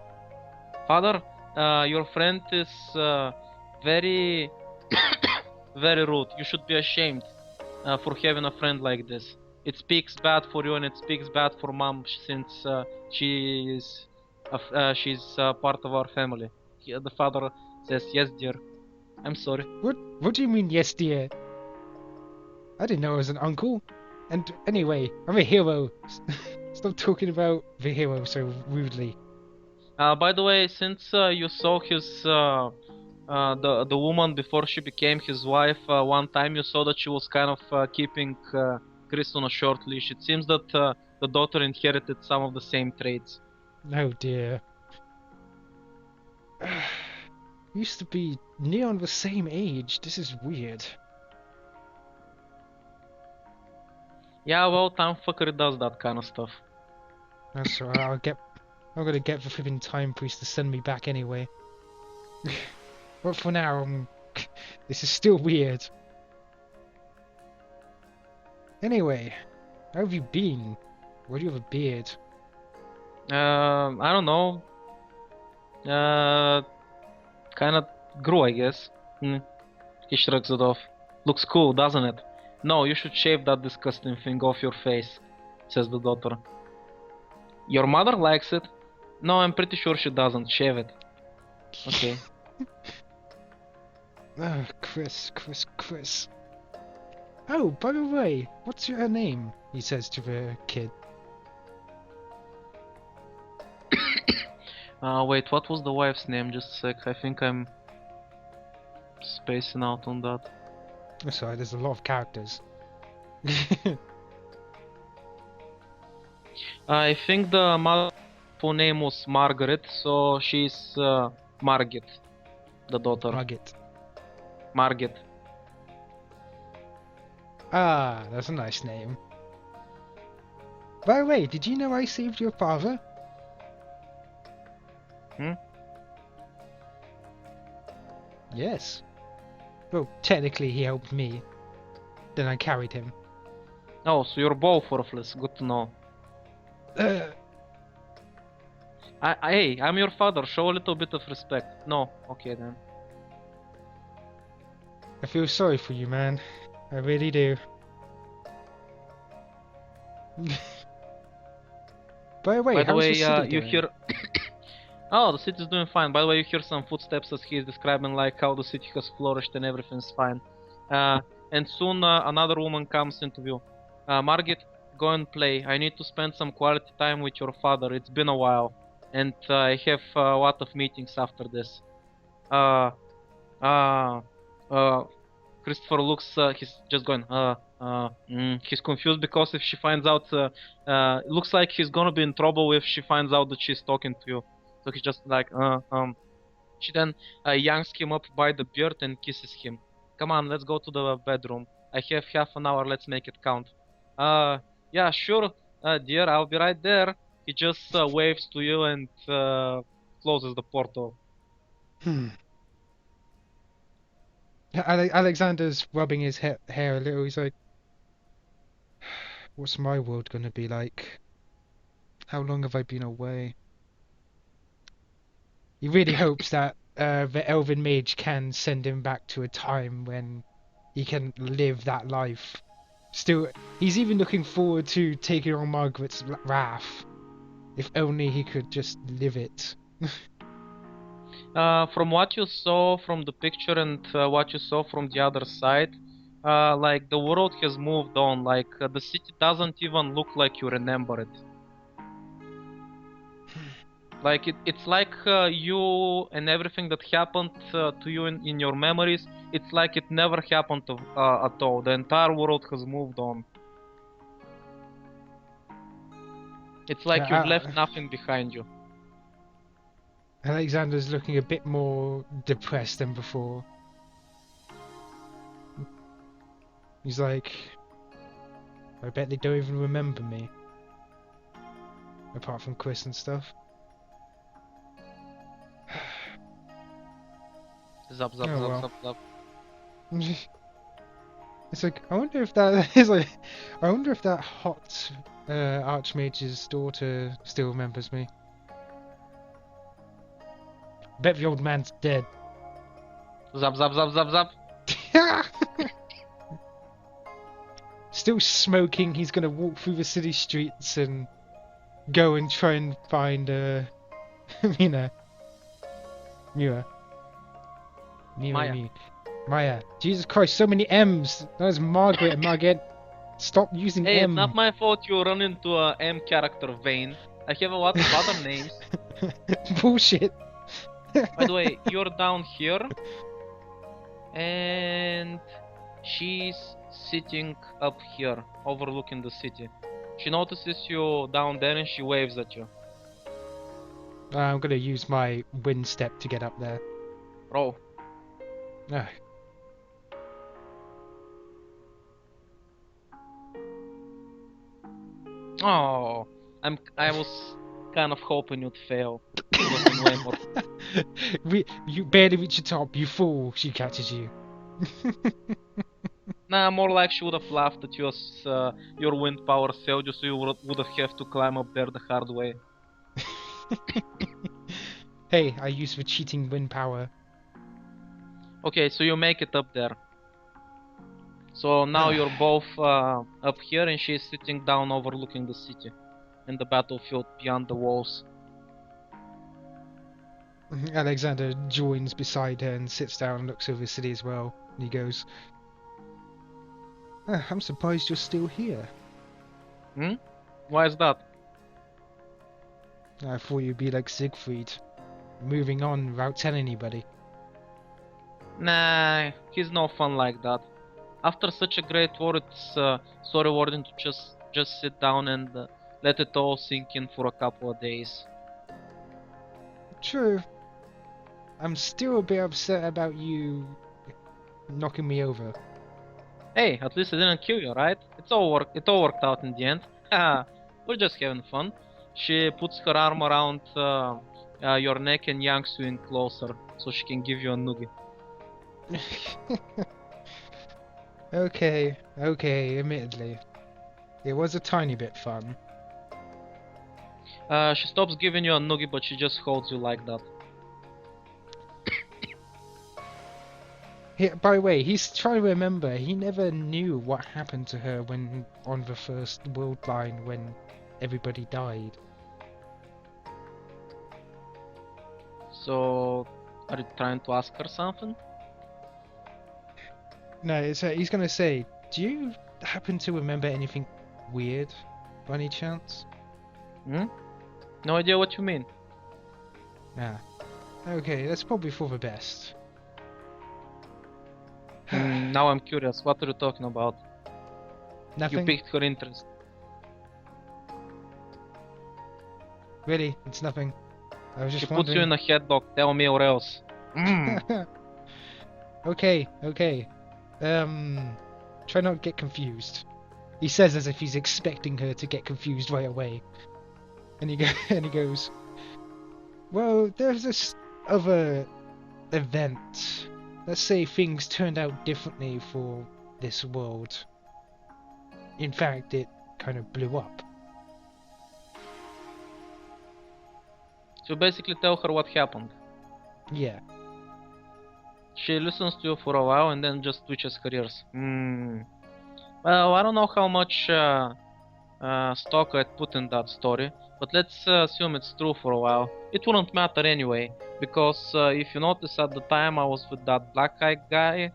Father, your friend is very... very rude. You should be ashamed for having a friend like this. It speaks bad for you and it speaks bad for Mom since she's part of our family. The father says, yes dear. I'm sorry. What do you mean, yes dear? I didn't know I was an uncle. And anyway, I'm a hero. Stop talking about the hero so rudely. By the way, since you saw his the woman before she became his wife, one time you saw that she was kind of keeping Chris on a short leash. It seems that the daughter inherited some of the same traits. Oh dear. Used to be near on the same age. This is weird. Yeah, well, time fuckery does that kind of stuff. That's alright. I'm gonna get the flipping time priest to send me back anyway. But for now, this is still weird. Anyway, how have you been? Why do you have a beard? I don't know. Kind of grew, I guess. He shrugs it off. Looks cool, doesn't it? No, you should shave that disgusting thing off your face, says the daughter. Your mother likes it. No, I'm pretty sure she doesn't. Shave it. Okay. Oh, Chris. Oh, by the way, what's her name? He says to the kid. Wait, what was the wife's name? Just a sec. I think I'm spacing out on that. Oh, sorry, there's a lot of characters. I think the mother's full name was Margaret, so she's Margit, the daughter. Margit. Ah, that's a nice name. By the way, did you know I saved your father? Hmm? Yes. Well, technically he helped me. Then I carried him. Oh, so you're both worthless. Good to know. Hey, I'm your father. Show a little bit of respect. No, okay then. I feel sorry for you, man. I really do. By the way, By the how's way, the city you doing? hear... Oh, the city's doing fine. By the way, you hear some footsteps as he's describing like how the city has flourished and everything's fine. And soon another woman comes into view. Margit, go and play. I need to spend some quality time with your father. It's been a while. And I have a lot of meetings after this. Uh, uh, uh, Christopher looks, he's just going, he's confused because if she finds out, looks like he's gonna be in trouble if she finds out that she's talking to you. So he's just like, She then yanks him up by the beard and kisses him. Come on, let's go to the bedroom. I have half an hour, let's make it count. Yeah, sure, dear, I'll be right there. He just waves to you and closes the portal. Alexander's rubbing his hair a little. He's like, what's my world gonna be like? How long have I been away? He really hopes that the Elven Mage can send him back to a time when he can live that life. Still, he's even looking forward to taking on Margaret's wrath. If only he could just live it. From what you saw from the picture and what you saw from the other side, like the world has moved on. Like the city doesn't even look like you remember it. Like it's like you and everything that happened to you in your memories. It's like it never happened at all. The entire world has moved on. It's like you've left nothing behind you. Alexander's looking a bit more depressed than before. He's like, I bet they don't even remember me. Apart from Chris and stuff. Zap zap Oh, zap well. zap zap. It's like, I wonder if that is like, I wonder if that hot Archmage's daughter still remembers me. Bet the old man's dead. Zap zap zap zap zap. Still smoking, he's gonna walk through the city streets and go and try and find Mia. Maya. Jesus Christ, so many M's. That was Margaret and Margaret. Stop using Hey, M. it's not my fault you run into a M character vein. I have a lot of other names. Bullshit. By the way, you're down here. And she's sitting up here, overlooking the city. She notices you down there and she waves at you. I'm gonna use my wind step to get up there. Roll. Ah. Oh, I was kind of hoping you'd fail. It was way more. You barely reach the top, you fool. She catches you. Nah, more like she would have laughed at you as your wind power failed you, so you would have to climb up there the hard way. Hey, I use the cheating wind power. Okay, so you make it up there. So now you're both up here and she's sitting down overlooking the city and the battlefield beyond the walls. Alexander joins beside her and sits down and looks over the city as well. And he goes, "Ah, I'm surprised you're still here. Hmm? Why is that? I thought you'd be like Siegfried, moving on without telling anybody." Nah, he's no fun like that. After such a great war, it's so rewarding to just sit down and let it all sink in for a couple of days. True. I'm still a bit upset about you knocking me over. Hey, at least I didn't kill you, right? It all worked out in the end. Haha, we're just having fun. She puts her arm around your neck and yanks you in closer so she can give you a noogie. Okay, admittedly. It was a tiny bit fun. She stops giving you a noogie, but she just holds you like that. By the way, he's trying to remember. He never knew what happened to her when on the first world line when everybody died. So, are you trying to ask her something? No, he's gonna say, "Do you happen to remember anything weird, by any chance?" Hmm? No idea what you mean. Ah, okay, that's probably for the best. Now I'm curious, what are you talking about? Nothing? You piqued her interest. Really? It's nothing. I was She just puts you wondering. in a headlock, tell me or else. Okay. Try not to get confused. He says as if he's expecting her to get confused right away. And he goes, "Well, there's this other event. Let's say things turned out differently for this world. In fact, it kind of blew up." So basically tell her what happened. Yeah. She listens to you for a while and then just twitches her ears. Well, I don't know how much stock I'd put in that story, but let's assume it's true for a while. It wouldn't matter anyway, because if you notice at the time I was with that black-eyed guy,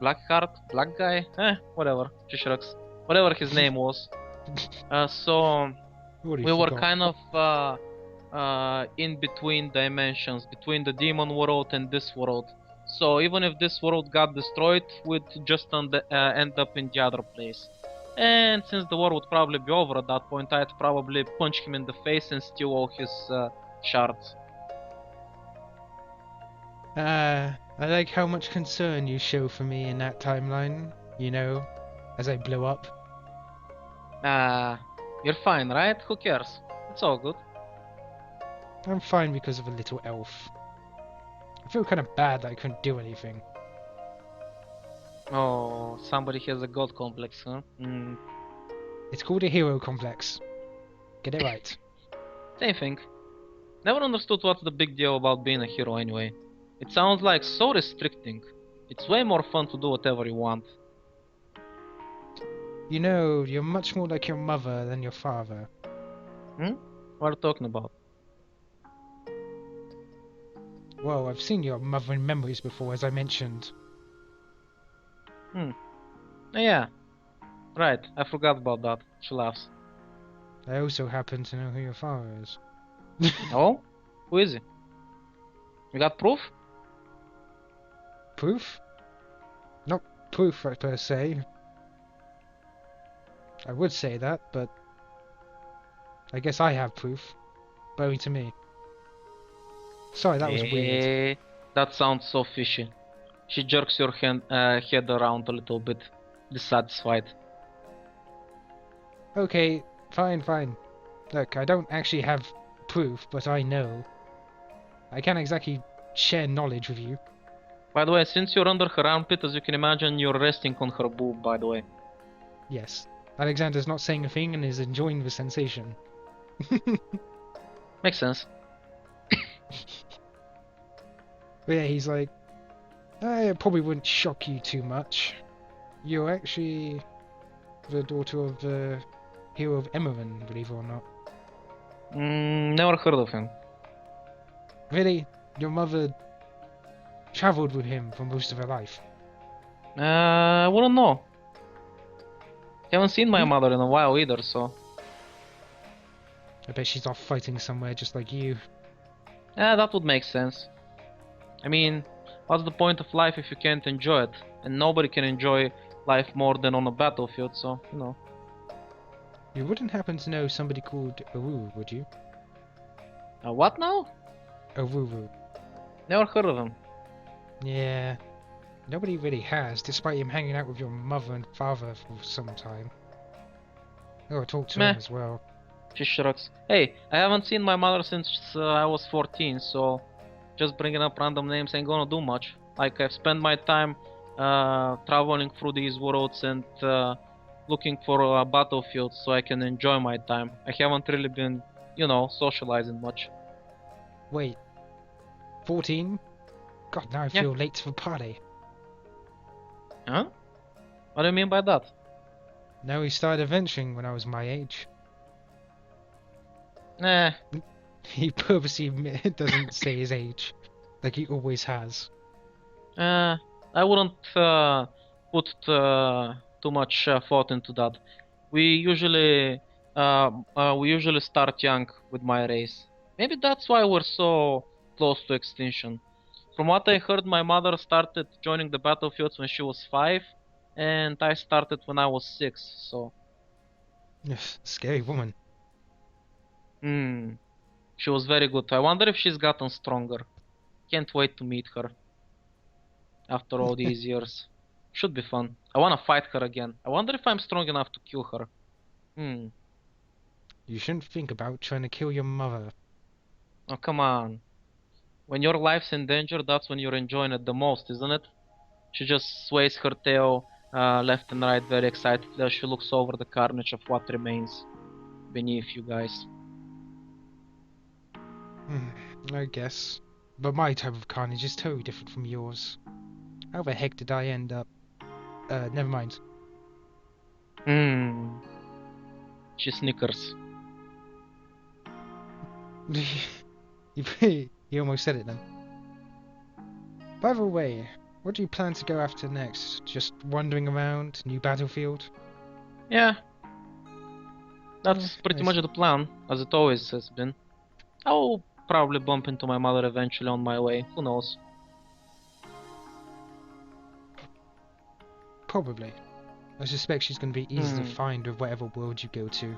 black guy, whatever, she shrugs, whatever his name was. So Already we were forgot. kind of in between dimensions, between the demon world and this world. So even if this world got destroyed, we'd just end up in the other place. And since the war would probably be over at that point, I'd probably punch him in the face and steal all his shards. I like how much concern you show for me in that timeline, you know, as I blow up. You're fine, right? Who cares? It's all good. I'm fine because of a little elf. I feel kind of bad that I couldn't do anything. Oh, somebody has a god complex, huh? It's called a hero complex. Get it right. Same thing. Never understood what's the big deal about being a hero anyway. It sounds like so restricting. It's way more fun to do whatever you want. You know, you're much more like your mother than your father. What are you talking about? Well, I've seen your mother in memories before, as I mentioned. Yeah, right, I forgot about that. She laughs. I also happen to know who your father is. Oh? Who is he? You got proof? Proof? Not proof per se. I would say that, but I guess I have proof. Bowing to me. Sorry, that was weird. That sounds so fishy. She jerks your head around a little bit, dissatisfied. Okay, fine. Look, I don't actually have proof, but I know. I can't exactly share knowledge with you. By the way, since you're under her armpit, as you can imagine, you're resting on her boob, by the way. Yes. Alexander's not saying a thing and is enjoying the sensation. Makes sense. But yeah, he's like, it probably wouldn't shock you too much. you're actually the daughter of the hero of Emerald, believe it or not. Never heard of him. Really? Your mother traveled with him for most of her life? I wouldn't know. Haven't seen my Hmm? mother in a while either, so. I bet she's off fighting somewhere just like you. That would make sense. I mean, what's the point of life if you can't enjoy it? And nobody can enjoy life more than on a battlefield, so, you know. You wouldn't happen to know somebody called Aru, would you? What now? Aruru. Never heard of him. Yeah, nobody really has, despite him hanging out with your mother and father for some time. I gotta talk to Meh, him as well. she shrugs. Hey, I haven't seen my mother since I was 14, so just bringing up random names ain't gonna do much. Like, I've spent my time traveling through these worlds and looking for battlefields so I can enjoy my time. I haven't really been, you know, socializing much. Wait, 14? God, now I Yeah. feel late for the party. Huh? What do you mean by that? No, he started adventuring when I was my age. Eh, He purposely doesn't say his age, like he always has. I wouldn't put too much thought into that. We usually start young with my race. Maybe that's why we're so close to extinction. From what I heard, my mother started joining the battlefields when she was 5, and I started when I was 6. So, Ugh, scary woman. hmm, she was very good. I wonder if she's gotten stronger. Can't wait to meet her after all these years. Should be fun. I wanna fight her again. I wonder if I'm strong enough to kill her. Hmm. You shouldn't think about trying to kill your mother. Oh, come on. When your life's in danger, that's when you're enjoying it the most, isn't it? She just sways her tail left and right very excitedly as she looks over the carnage of what remains beneath you guys. I guess. But my type of carnage is totally different from yours. How the heck did I end up? Never mind. Hmm. She snickers. You almost said it then. By the way, what do you plan to go after next? Just wandering around, new battlefield? Yeah, Yeah, that's pretty much nice. the plan, as it always has been. I'll probably bump into my mother eventually on my way. Who knows? Probably. I suspect she's going to be easy to Hmm. find with whatever world you go to.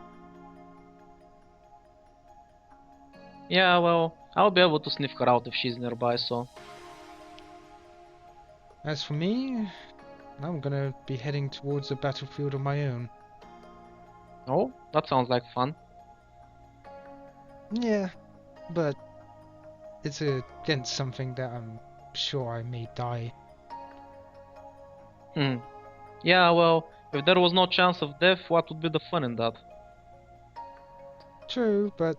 Yeah, well, I'll be able to sniff her out if she's nearby, so. As for me, I'm gonna be heading towards a battlefield of my own. Oh, that sounds like fun. Yeah, but it's against something that I'm sure I may die. Hmm. Yeah, well, if there was no chance of death, what would be the fun in that? True, but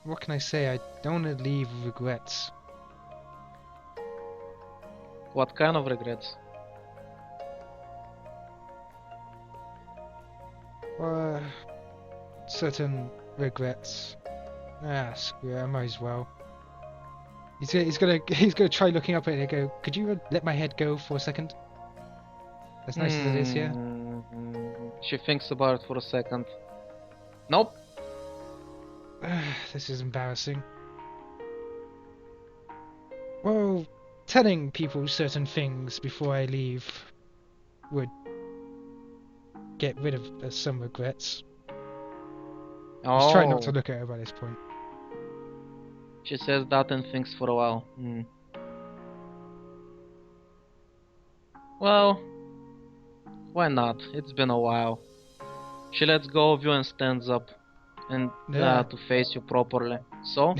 what can I say? I don't want to leave with regrets. What kind of regrets? Or certain regrets. Ah, screw it, I might as well. He's gonna try looking up at it and go, could you let my head go for a second? As nice as it is here. She thinks about it for a second. Nope. This is embarrassing. Well, telling people certain things before I leave would get rid of some regrets. Just try not to Oh. look at her by this point. She says that and thinks for a while. Well, why not? It's been a while. She lets go of you and stands up and Yeah. to face you properly. So,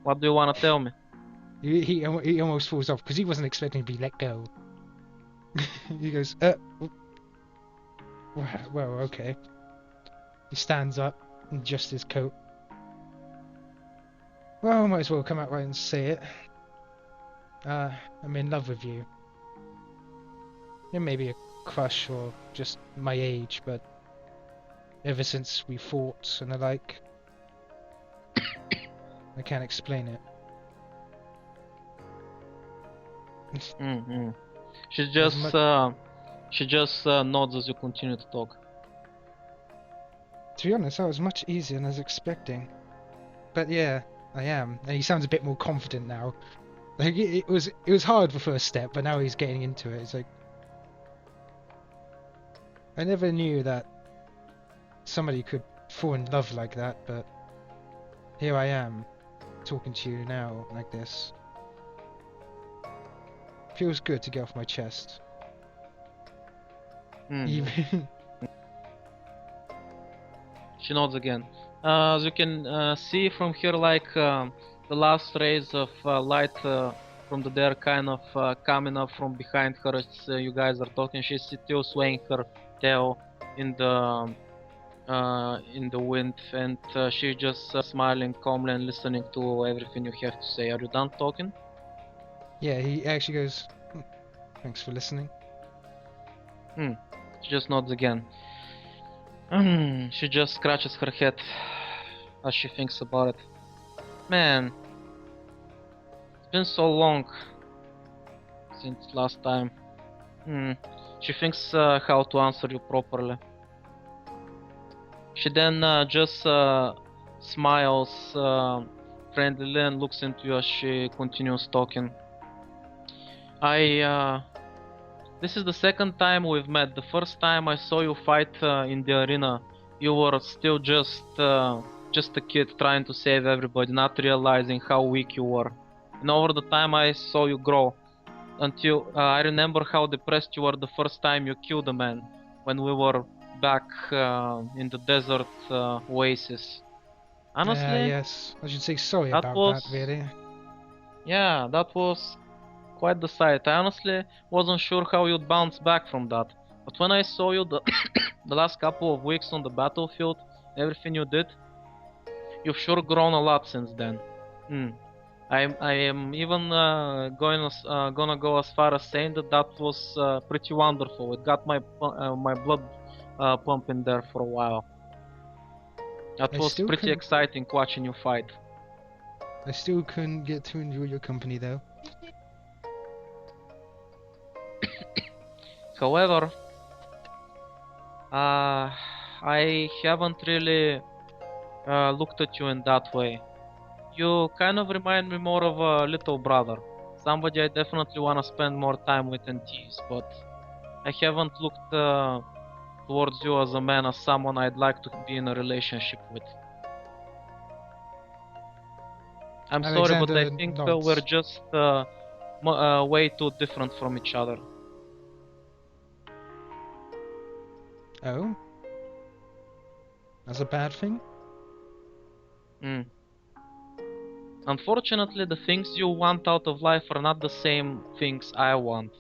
what do you want to tell me? He almost falls off because he wasn't expecting to be let go. He goes, well, okay. He stands up, adjusts his coat. Well, might as well come out right and say it. I'm in love with you. And maybe crush or just my age, but ever since we fought and the like, I can't explain it. Mm-hmm. She As just nods as you continue to talk. To be honest, that was much easier than I was expecting. But yeah, I am, and he sounds a bit more confident now. Like it was hard the first step, but now he's getting into it. It's like I never knew that somebody could fall in love like that, but here I am, talking to you now like this. Feels good to get off my chest. Even She nods again. As you can see from here, like the last rays of light from the dare kind of coming up from behind her as you guys are talking. She's still swaying her tail in the wind, and she's just smiling calmly and listening to everything you have to say. Are you done talking? yeah, he actually goes, thanks for listening. She just nods again. She just scratches her head as she thinks about it. Man, it's been so long since last time. She thinks how to answer you properly. She then just smiles friendly and looks into you as she continues talking. This is the second time we've met. The first time I saw you fight in the arena, you were still just a kid trying to save everybody, not realizing how weak you were. And over the time I saw you grow, until I remember how depressed you were the first time you killed a man, when we were back in the desert oasis. Honestly, Yes, I should say sorry that about that, was really. yeah, that was quite the sight. I honestly wasn't sure how you'd bounce back from that. But when I saw you the, the last couple of weeks on the battlefield, everything you did, you've sure grown a lot since then. I am even gonna go as far as saying that was pretty wonderful. It got my blood pumping there for a while. That I was still pretty couldn't, exciting watching you fight. I still couldn't get to enjoy your company though. However, I haven't really looked at you in that way. You kind of remind me more of a little brother. Somebody I definitely want to spend more time with and tease, but I haven't looked towards you as a man, as someone I'd like to be in a relationship with. I'm sorry, but I Alexander think we're nods. just way too different from each other. Oh? That's a bad thing? Unfortunately, the things you want out of life are not the same things I want.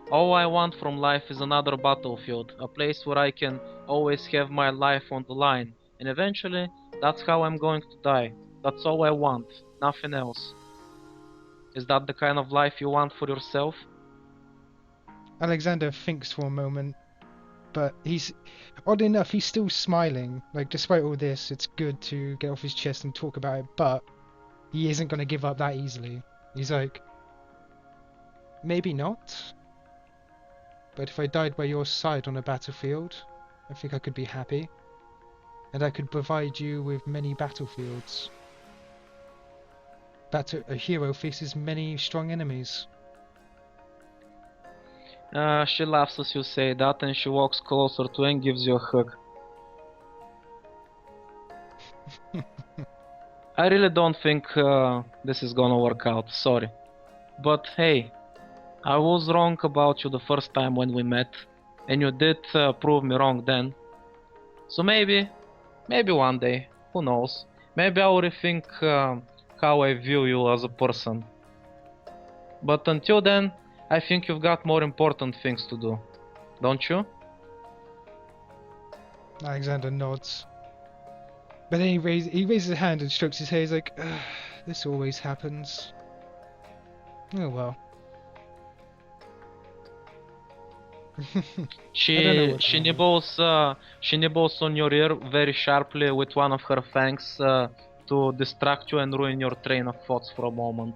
All I want from life is another battlefield, a place where I can always have my life on the line, and eventually, that's how I'm going to die. That's all I want, nothing else. Is that the kind of life you want for yourself? Alexander thinks for a moment, but oddly enough, he's still smiling. Like, despite all this, it's good to get off his chest and talk about it, but he isn't going to give up that easily. He's like, maybe not, but if I died by your side on a battlefield, I think I could be happy, and I could provide you with many battlefields. A hero faces many strong enemies. She laughs as you say that, and she walks closer to you and gives you a hug. I really don't think this is gonna work out, sorry. But hey, I was wrong about you the first time when we met, and you did prove me wrong then. So maybe one day, who knows, maybe I'll rethink how I view you as a person. But until then, I think you've got more important things to do, don't you? Alexander nods. But then he raises his hand and strokes his hair. He's like, this always happens. Oh well. I don't know She what's she wrong with. nibbles on your ear very sharply with one of her fangs to distract you and ruin your train of thoughts for a moment.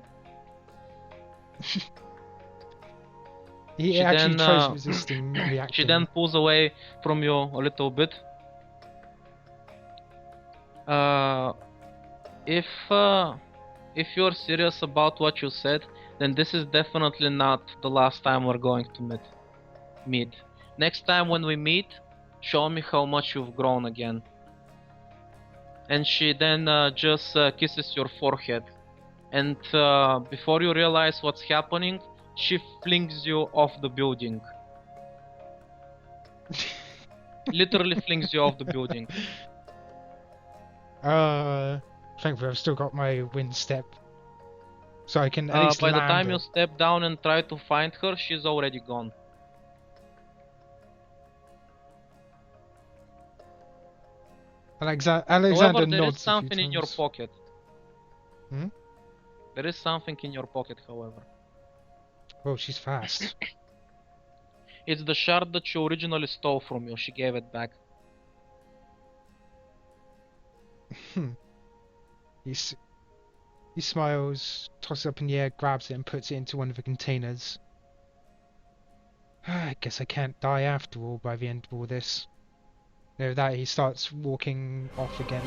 He She actually then tries resisting, not she then reacting. pulls away from you a little bit. Uh, if you're serious about what you said, then this is definitely not the last time we're going to meet. Next time when we meet, show me how much you've grown again. And she then just kisses your forehead. And before you realize what's happening, she flings you off the building. Literally flings you off the building. Thankfully I've still got my wind step, so I can at least By the land time you it. step down and try to find her, she's already gone. Alexander However, there is nods a few something in your times. pocket. Hmm? There is something in your pocket, however. Oh, she's fast. It's the shard that she originally stole from you. She gave it back. Hmm. He smiles, tosses it up in the air, grabs it, and puts it into one of the containers. I guess I can't die after all by the end of all this. With that, he starts walking off again.